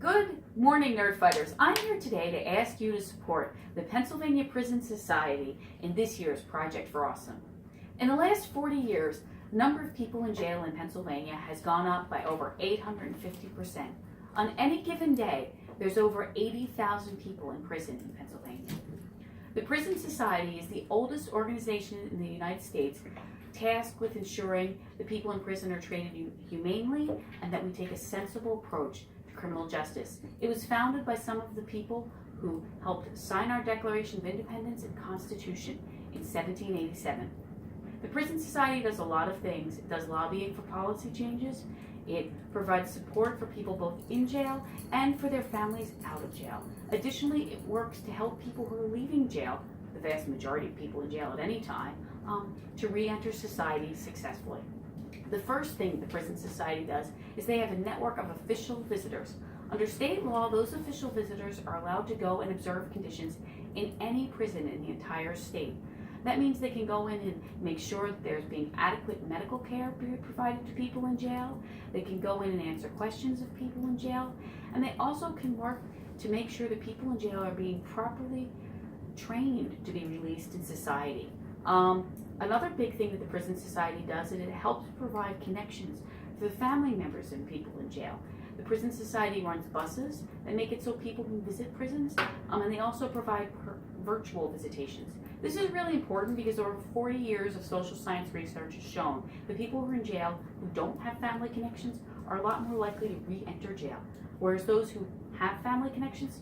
Good morning, Nerd Fighters. I'm here today to ask you to support the Pennsylvania Prison Society in this year's Project for Awesome. In the last 40 years, the number of people in jail in Pennsylvania has gone up by over 850%. On any given day, there's over 80,000 people in prison in Pennsylvania. The Prison Society is the oldest organization in the United States tasked with ensuring the people in prison are treated humanely and that we take a sensible approach to criminal justice. It was founded by some of the people who helped sign our Declaration of Independence and Constitution in 1787. The Prison Society does a lot of things. It does lobbying for policy changes. It provides support for people both in jail and for their families out of jail. Additionally, it works to help people who are leaving jail, the vast majority of people in jail at any time, to re-enter society successfully. The first thing the Prison Society does is they have a network of official visitors. Under state law, those official visitors are allowed to go and observe conditions in any prison in the entire state. That means they can go in and make sure that there's being adequate medical care being provided to people in jail. They can go in and answer questions of people in jail. And they also can work to make sure that people in jail are being properly trained to be released in society. Another big thing that the Prison Society does is it helps provide connections for the family members of people in jail. The Prison Society runs buses that make it so people can visit prisons, and they also provide virtual visitations. This is really important because over 40 years of social science research has shown that people who are in jail who don't have family connections are a lot more likely to re-enter jail, whereas those who have family connections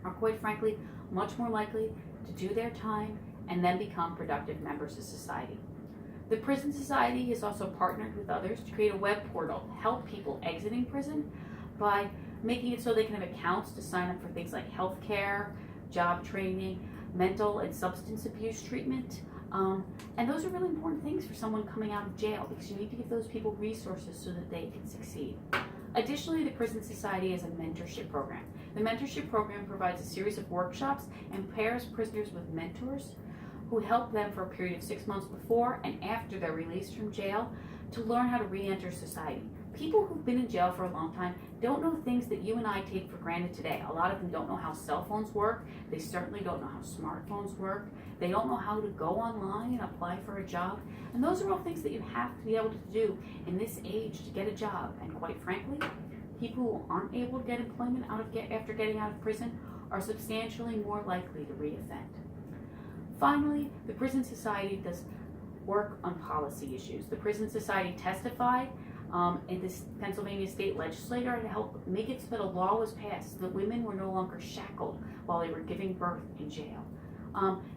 are, quite frankly, much more likely to do their time and then become productive members of society. The Prison Society has also partnered with others to create a web portal to help people exiting prison by making it so they can have accounts to sign up for things like health care, job training, mental and substance abuse treatment. And those are really important things for someone coming out of jail because you need to give those people resources so that they can succeed. Additionally, the Prison Society has a mentorship program. The mentorship program provides a series of workshops and pairs prisoners with mentors who help them for a period of 6 months before and after they're released from jail to learn how to re-enter society. People who've been in jail for a long time don't know things that you and I take for granted today. A lot of them don't know how cell phones work. They certainly don't know how smartphones work. They don't know how to go online and apply for a job. And those are all things that you have to be able to do in this age to get a job. And quite frankly, people who aren't able to get employment after getting out of prison are substantially more likely to re-offend. Finally, the Prison Society does work on policy issues. The Prison Society testified in the Pennsylvania state legislature to help make it so that a law was passed so that women were no longer shackled while they were giving birth in jail.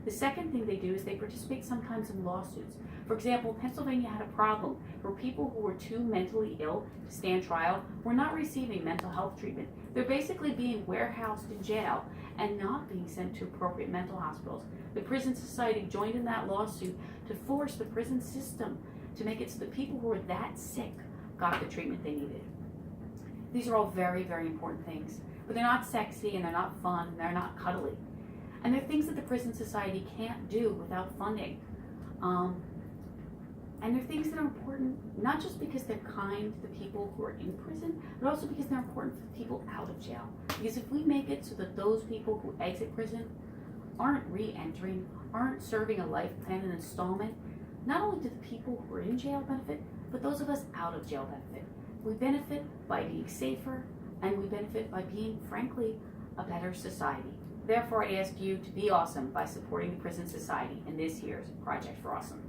The second thing they do is they participate sometimes in lawsuits. For example, Pennsylvania had a problem where people who were too mentally ill to stand trial were not receiving mental health treatment. They're basically being warehoused in jail and not being sent to appropriate mental hospitals. The Prison Society joined in that lawsuit to force the prison system to make it so that people who were that sick got the treatment they needed. These are all very, very important things, but they're not sexy and they're not fun and they're not cuddly. And they're things that the Prison Society can't do without funding. And they're things that are important, not just because they're kind to the people who are in prison, but also because they're important for the people out of jail. Because if we make it so that those people who exit prison aren't re-entering, aren't serving a life plan and installment, not only do the people who are in jail benefit, but those of us out of jail benefit. We benefit by being safer, and we benefit by being, frankly, a better society. Therefore, I ask you to be awesome by supporting the Prison Society in this year's Project for Awesome.